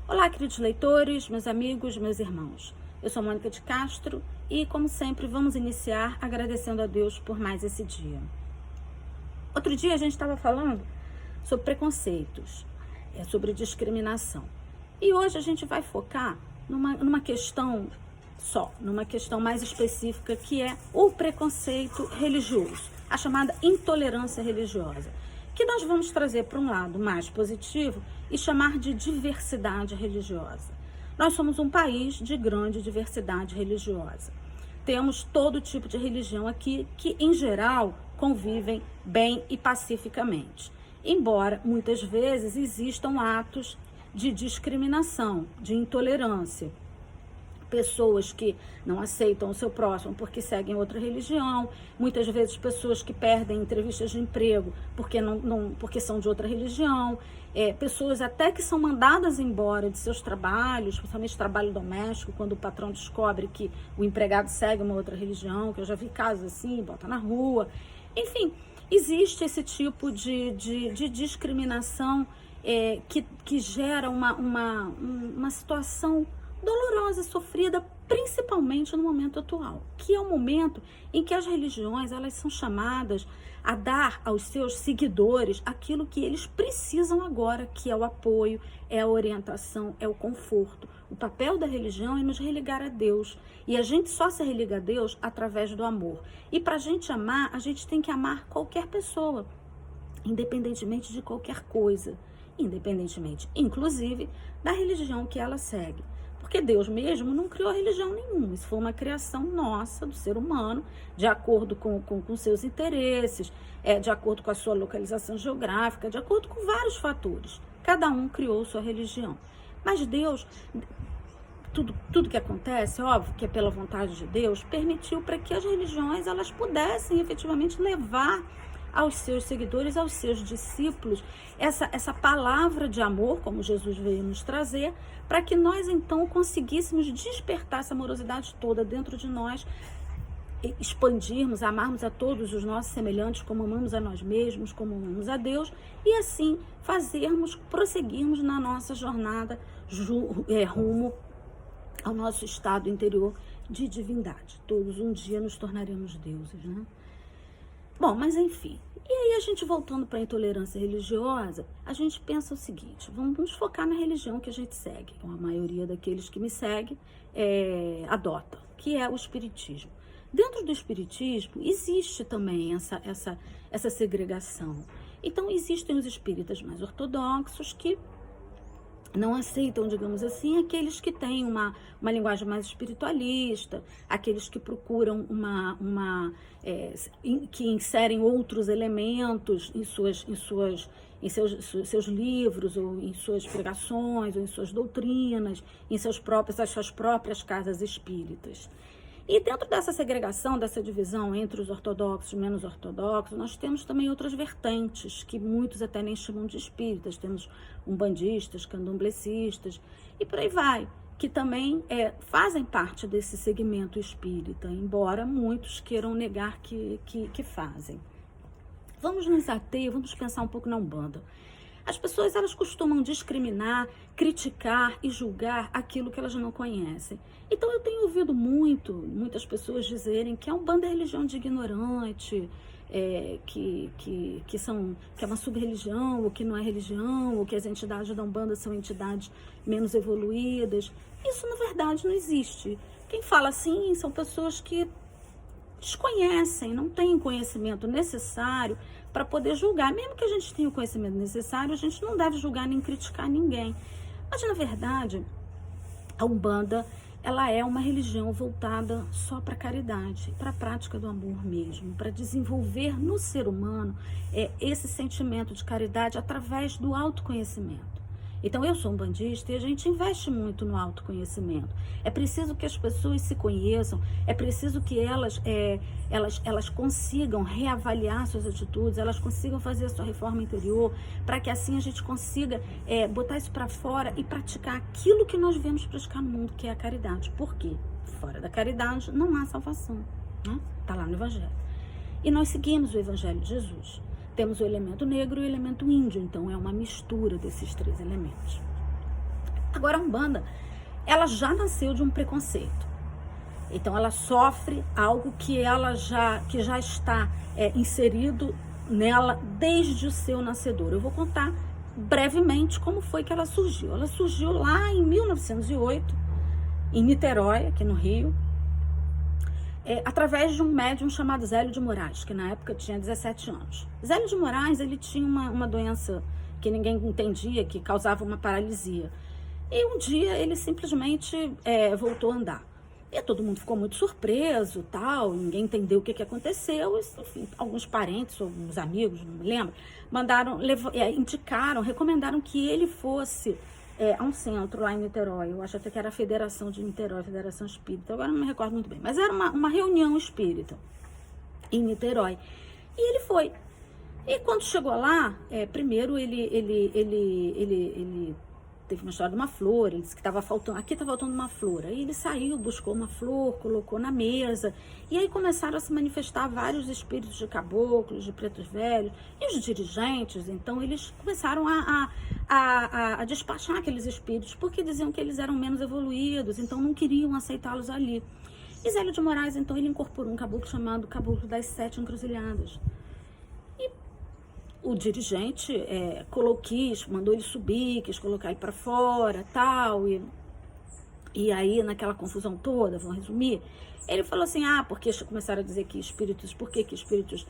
Olá, queridos leitores, meus amigos, meus irmãos. Eu sou Mônica de Castro e, como sempre, vamos iniciar agradecendo a Deus por mais esse dia. Outro dia a gente estava falando sobre preconceitos, sobre discriminação. E hoje a gente vai focar numa questão numa questão mais específica, que é o preconceito religioso, a chamada intolerância religiosa, que nós vamos trazer para um lado mais positivo e chamar de diversidade religiosa. Nós somos um país de grande diversidade religiosa. Temos todo tipo de religião aqui que, em geral, convivem bem e pacificamente. Embora, muitas vezes, existam atos de discriminação, de intolerância. Pessoas que não aceitam o seu próximo porque seguem outra religião, muitas vezes pessoas que perdem entrevistas de emprego porque são de outra religião, pessoas até que são mandadas embora de seus trabalhos, principalmente trabalho doméstico, quando o patrão descobre que o empregado segue uma outra religião, que eu já vi casos assim, bota na rua. Enfim, existe esse tipo de discriminação que gera uma situação dolorosa, sofrida, principalmente no momento atual, que é o momento em que as religiões elas são chamadas a dar aos seus seguidores aquilo que eles precisam agora, que é o apoio, é a orientação, é o conforto. O papel da religião é nos religar a Deus, e a gente só se religa a Deus através do amor. E para a gente amar, a gente tem que amar qualquer pessoa, independentemente de qualquer coisa, independentemente, inclusive, da religião que ela segue. Porque Deus mesmo não criou religião nenhuma. Isso foi uma criação nossa, do ser humano, de acordo com seus interesses, de acordo com a sua localização geográfica, de acordo com vários fatores. Cada um criou sua religião. Mas Deus, tudo que acontece, óbvio que é pela vontade de Deus, permitiu para que as religiões elas pudessem efetivamente levar aos seus seguidores, aos seus discípulos, essa palavra de amor, como Jesus veio nos trazer, para que nós então conseguíssemos despertar essa amorosidade toda dentro de nós, expandirmos, amarmos a todos os nossos semelhantes como amamos a nós mesmos, como amamos a Deus, e assim prosseguirmos na nossa jornada rumo ao nosso estado interior de divindade. Todos um dia nos tornaremos deuses, né? Bom, mas enfim, e aí a gente voltando para a intolerância religiosa, a gente pensa o seguinte, vamos focar na religião que a gente segue, a maioria daqueles que me seguem adota, que é o espiritismo. Dentro do espiritismo existe também essa segregação. Então existem os espíritas mais ortodoxos que não aceitam, digamos assim, aqueles que têm uma linguagem mais espiritualista, aqueles que procuram que inserem outros elementos em seus livros, ou em suas pregações, ou em suas doutrinas, as suas próprias casas espíritas. E dentro dessa segregação, dessa divisão entre os ortodoxos e menos ortodoxos, nós temos também outras vertentes, que muitos até nem chamam de espíritas. Temos umbandistas, candomblecistas e por aí vai, que também fazem parte desse segmento espírita, embora muitos queiram negar que fazem. Vamos nos ater, vamos pensar um pouco na Umbanda. As pessoas elas costumam discriminar, criticar e julgar aquilo que elas não conhecem. Então eu tenho ouvido muitas pessoas dizerem que a Umbanda é religião de ignorante, que é uma sub-religião, ou que não é religião, ou que as entidades da Umbanda são entidades menos evoluídas. Isso, na verdade, não existe. Quem fala assim são pessoas que desconhecem, não têm o conhecimento necessário para poder julgar. Mesmo que a gente tenha o conhecimento necessário, a gente não deve julgar nem criticar ninguém. Mas, na verdade, a Umbanda, ela é uma religião voltada só para a caridade, para a prática do amor mesmo, para desenvolver no ser humano esse sentimento de caridade através do autoconhecimento. Então, eu sou umbandista e a gente investe muito no autoconhecimento. É preciso que as pessoas se conheçam, é preciso que elas consigam reavaliar suas atitudes, elas consigam fazer a sua reforma interior, para que assim a gente consiga botar isso para fora e praticar aquilo que nós viemos praticar no mundo, que é a caridade. Por quê? Fora da caridade não há salvação, né? Está lá no Evangelho. E nós seguimos o Evangelho de Jesus. Temos o elemento negro e o elemento índio, então é uma mistura desses três elementos. Agora, a Umbanda, ela já nasceu de um preconceito. Então, ela sofre algo que já está inserido nela desde o seu nascedor. Eu vou contar brevemente como foi que ela surgiu. Ela surgiu lá em 1908, em Niterói, aqui no Rio, através de um médium chamado Zélio de Moraes, que na época tinha 17 anos. Zélio de Moraes, ele tinha uma doença que ninguém entendia, que causava uma paralisia. E um dia ele simplesmente voltou a andar. E todo mundo ficou muito surpreso, tal, ninguém entendeu o que aconteceu. Enfim, alguns parentes, alguns amigos, não me lembro, recomendaram que ele fosse a um centro lá em Niterói. Eu acho até que era a Federação de Niterói, Federação Espírita, agora não me recordo muito bem. Mas era uma reunião espírita em Niterói. E ele foi. E quando chegou lá, primeiro ele teve uma história de uma flor, ele disse que estava faltando, aqui está faltando uma flor. Aí ele saiu, buscou uma flor, colocou na mesa, e aí começaram a se manifestar vários espíritos de caboclos, de pretos velhos, e os dirigentes, então eles começaram a despachar aqueles espíritos, porque diziam que eles eram menos evoluídos, então não queriam aceitá-los ali. E Zélio de Moraes, então, ele incorporou um caboclo chamado Caboclo das Sete Encruzilhadas. O dirigente mandou ele subir, quis colocar ele para fora, tal, e aí naquela confusão toda, vamos resumir, ele falou assim, porque começaram a dizer que espíritos, por que espíritos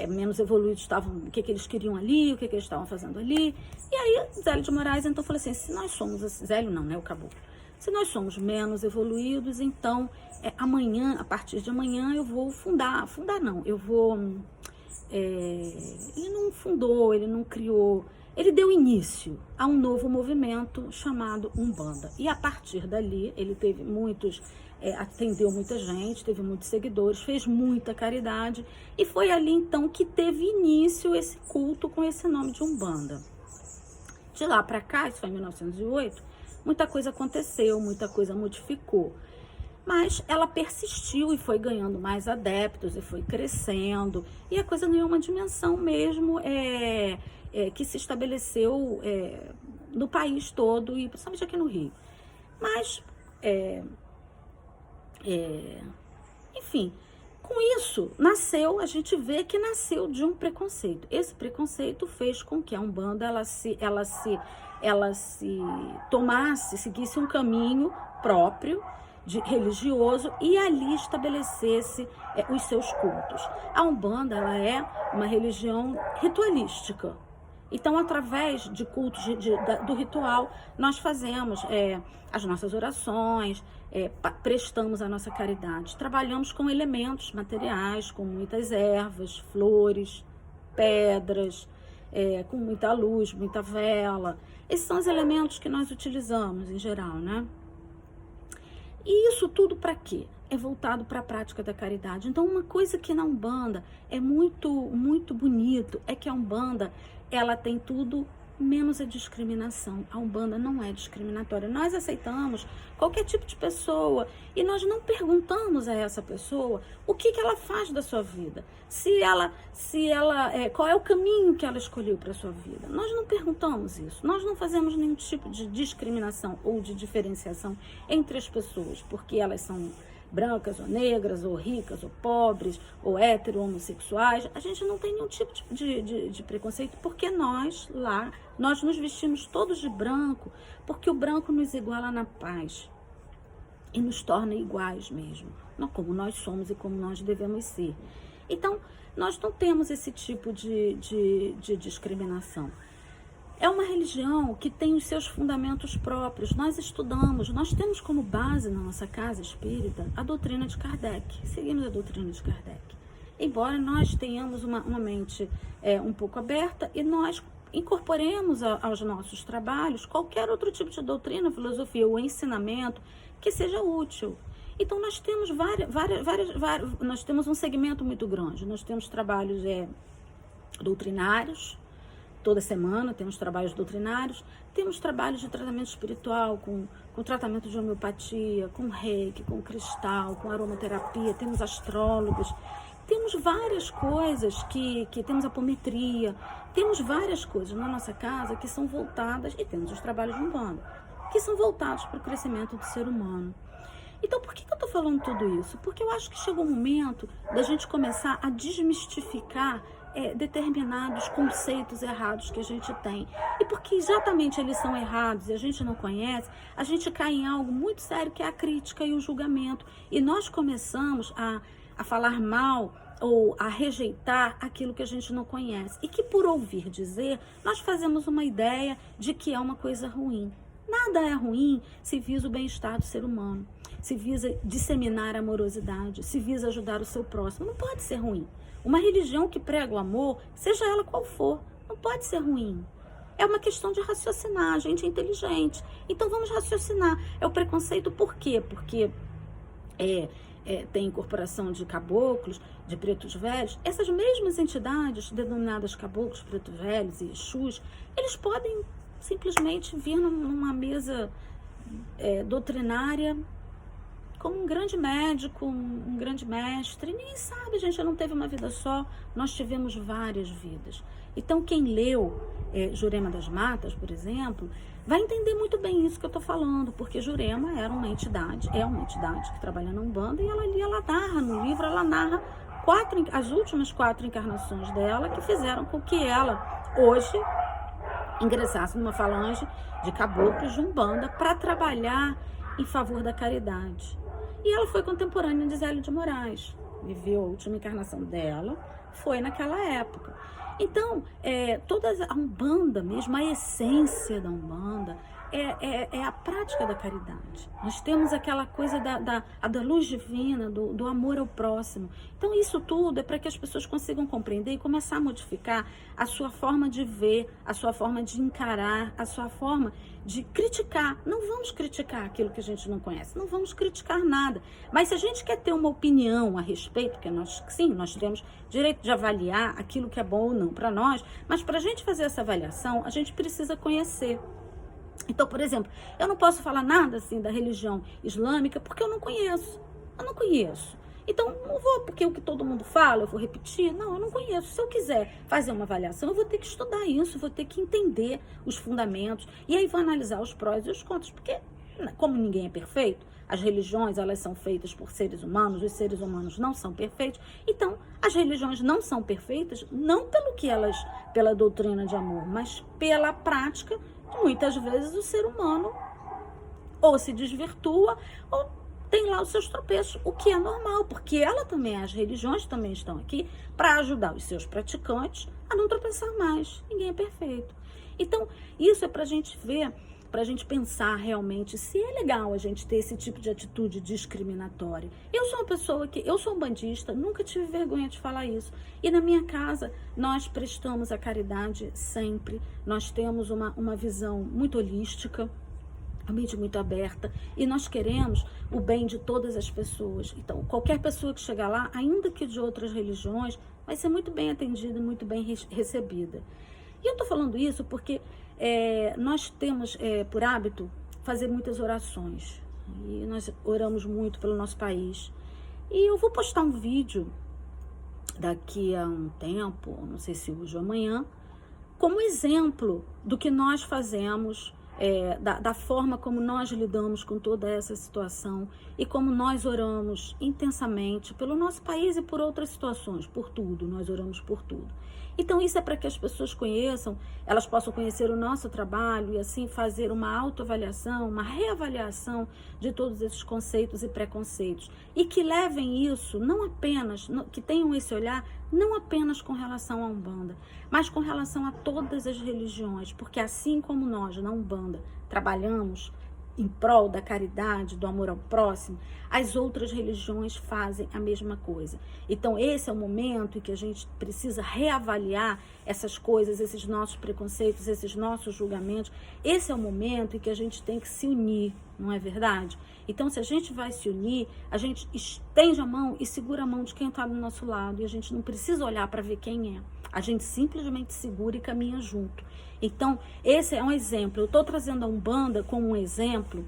menos evoluídos estavam, o que eles queriam ali, o que eles estavam fazendo ali, e aí Zélio de Moraes então falou assim, se nós somos, Zélio não, né, o caboclo, se nós somos menos evoluídos, então amanhã, a partir de amanhã eu vou ele não fundou, ele não criou, ele deu início a um novo movimento chamado Umbanda. E a partir dali, ele teve atendeu muita gente, teve muitos seguidores, fez muita caridade, e foi ali então que teve início esse culto com esse nome de Umbanda. De lá para cá, isso foi em 1908, muita coisa aconteceu, muita coisa modificou. Mas ela persistiu e foi ganhando mais adeptos e foi crescendo. E a coisa ganhou uma dimensão mesmo que se estabeleceu no país todo e principalmente aqui no Rio. Mas, enfim, com isso a gente vê que nasceu de um preconceito. Esse preconceito fez com que a Umbanda seguisse um caminho próprio, religioso, e ali estabelecesse os seus cultos. A Umbanda, ela é uma religião ritualística. Então, através de cultos do ritual, nós fazemos as nossas orações, prestamos a nossa caridade. Trabalhamos com elementos materiais, com muitas ervas, flores, pedras, com muita luz, muita vela. Esses são os elementos que nós utilizamos em geral, né? E isso tudo para quê? É voltado para a prática da caridade. Então, uma coisa que na Umbanda é muito, muito bonito é que a Umbanda, ela tem tudo menos a discriminação. A Umbanda não é discriminatória. Nós aceitamos qualquer tipo de pessoa e nós não perguntamos a essa pessoa o que ela faz da sua vida. Qual é o caminho que ela escolheu para a sua vida. Nós não perguntamos isso. Nós não fazemos nenhum tipo de discriminação ou de diferenciação entre as pessoas, porque elas são brancas ou negras, ou ricas ou pobres, ou hétero, ou homossexuais. A gente não tem nenhum tipo de preconceito, porque nós nos vestimos todos de branco, porque o branco nos iguala na paz e nos torna iguais mesmo, como nós somos e como nós devemos ser. Então, nós não temos esse tipo de discriminação. É uma religião que tem os seus fundamentos próprios. Nós estudamos, nós temos como base na nossa casa espírita a doutrina de Kardec. Seguimos a doutrina de Kardec. Embora nós tenhamos uma mente um pouco aberta e nós incorporemos aos nossos trabalhos qualquer outro tipo de doutrina, filosofia ou ensinamento que seja útil. Então nós temos nós temos um segmento muito grande. Nós temos trabalhos doutrinários. Toda semana temos trabalhos doutrinários, temos trabalhos de tratamento espiritual, com tratamento de homeopatia, com reiki, com cristal, com aromaterapia, temos astrólogos, temos várias coisas que temos apometria, temos várias coisas na nossa casa que são voltadas, e temos os trabalhos de Umbanda, que são voltados para o crescimento do ser humano. Então, por que eu estou falando tudo isso? Porque eu acho que chegou o momento da gente começar a desmistificar determinados conceitos errados que a gente tem. E porque exatamente eles são errados e a gente não conhece, a gente cai em algo muito sério, que é a crítica e o julgamento. E nós começamos a falar mal ou a rejeitar aquilo que a gente não conhece. E que, por ouvir dizer, nós fazemos uma ideia de que é uma coisa ruim. Nada é ruim se visa o bem-estar do ser humano, se visa disseminar a amorosidade, se visa ajudar o seu próximo. Não pode ser ruim. Uma religião que prega o amor, seja ela qual for, não pode ser ruim. É uma questão de raciocinar, a gente é inteligente. Então vamos raciocinar. É o preconceito por quê? Porque tem incorporação de caboclos, de pretos velhos. Essas mesmas entidades, denominadas caboclos, pretos velhos e exus, eles podem simplesmente vir numa mesa doutrinária como um grande médico, um grande mestre. E ninguém sabe, gente, não teve uma vida só, nós tivemos várias vidas. Então, quem leu Jurema das Matas, por exemplo, vai entender muito bem isso que eu estou falando, porque Jurema é uma entidade que trabalha na Umbanda, e ela narra, no livro, ela narra as últimas 4 encarnações dela, que fizeram com que ela, hoje, ingressasse numa falange de caboclos de Umbanda para trabalhar em favor da caridade. E ela foi contemporânea de Zélio de Moraes, viveu a última encarnação dela, foi naquela época. Então, toda a Umbanda mesmo, a essência da Umbanda, é a prática da caridade. Nós temos aquela coisa da luz divina, do amor ao próximo. Então, isso tudo é para que as pessoas consigam compreender e começar a modificar a sua forma de ver, a sua forma de encarar, a sua forma de criticar. Não vamos criticar aquilo que a gente não conhece, não vamos criticar nada. Mas se a gente quer ter uma opinião a respeito, porque nós temos direito de avaliar aquilo que é bom ou não para nós, mas para a gente fazer essa avaliação, a gente precisa conhecer. Então, por exemplo, eu não posso falar nada assim da religião islâmica porque eu não conheço. Então, não vou, porque o que todo mundo fala, eu vou repetir. Não, eu não conheço. Se eu quiser fazer uma avaliação, eu vou ter que estudar isso, vou ter que entender os fundamentos. E aí vou analisar os prós e os contras, porque como ninguém é perfeito, as religiões, elas são feitas por seres humanos, os seres humanos não são perfeitos. Então, as religiões não são perfeitas, não pela doutrina de amor, mas pela prática. Muitas vezes o ser humano ou se desvirtua ou tem lá os seus tropeços, o que é normal, porque as religiões também estão aqui para ajudar os seus praticantes a não tropeçar mais. Ninguém é perfeito. Então, isso é para a gente ver, para a gente pensar realmente se é legal a gente ter esse tipo de atitude discriminatória. Eu sou umbandista, nunca tive vergonha de falar isso. E na minha casa, nós prestamos a caridade sempre. Nós temos uma visão muito holística, a mente muito aberta, e nós queremos o bem de todas as pessoas. Então, qualquer pessoa que chegar lá, ainda que de outras religiões, vai ser muito bem atendida e muito bem recebida. E eu estou falando isso porque nós temos por hábito fazer muitas orações. E nós oramos muito pelo nosso país. E eu vou postar um vídeo daqui a um tempo, não sei se hoje ou amanhã, como exemplo do que nós fazemos, da forma como nós lidamos com toda essa situação e como nós oramos intensamente pelo nosso país e por outras situações, por tudo, nós oramos por tudo. Então isso é para que as pessoas conheçam, elas possam conhecer o nosso trabalho e assim fazer uma autoavaliação, uma reavaliação de todos esses conceitos e preconceitos, e que levem isso não apenas, que tenham esse olhar não apenas com relação à Umbanda, mas com relação a todas as religiões, porque assim como nós na Umbanda trabalhamos em prol da caridade, do amor ao próximo, as outras religiões fazem a mesma coisa. Então esse é o momento em que a gente precisa reavaliar essas coisas, esses nossos preconceitos, esses nossos julgamentos. Esse é o momento em que a gente tem que se unir, não é verdade? Então, se a gente vai se unir, a gente estende a mão e segura a mão de quem está do nosso lado, e a gente não precisa olhar para ver quem é. A gente simplesmente segura e caminha junto. Então, esse é um exemplo. Eu estou trazendo a Umbanda como um exemplo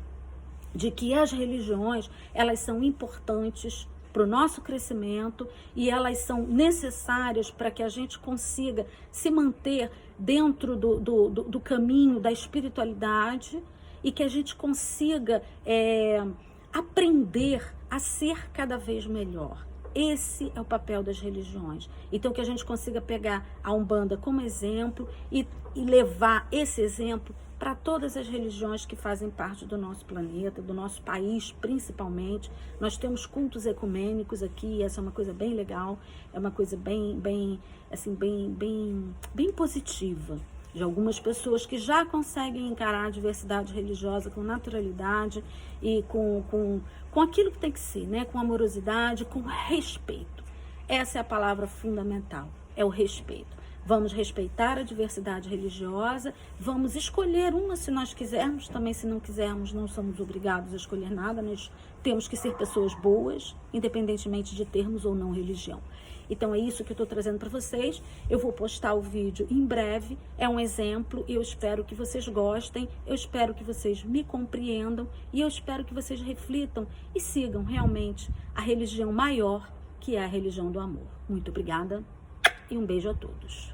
de que as religiões, elas são importantes para o nosso crescimento e elas são necessárias para que a gente consiga se manter dentro do caminho da espiritualidade e que a gente consiga aprender a ser cada vez melhor. Esse é o papel das religiões. Então, que a gente consiga pegar a Umbanda como exemplo e levar esse exemplo para todas as religiões que fazem parte do nosso planeta, do nosso país, principalmente. Nós temos cultos ecumênicos aqui, essa é uma coisa bem legal, é uma coisa bem positiva, de algumas pessoas que já conseguem encarar a diversidade religiosa com naturalidade e com aquilo que tem que ser, né? Com amorosidade, com respeito. Essa é a palavra fundamental, é o respeito. Vamos respeitar a diversidade religiosa, vamos escolher uma se nós quisermos, também se não quisermos não somos obrigados a escolher nada, nós temos que ser pessoas boas, independentemente de termos ou não religião. Então é isso que eu estou trazendo para vocês. Eu vou postar o vídeo em breve, é um exemplo, eu espero que vocês gostem, eu espero que vocês me compreendam e eu espero que vocês reflitam e sigam realmente a religião maior, que é a religião do amor. Muito obrigada e um beijo a todos.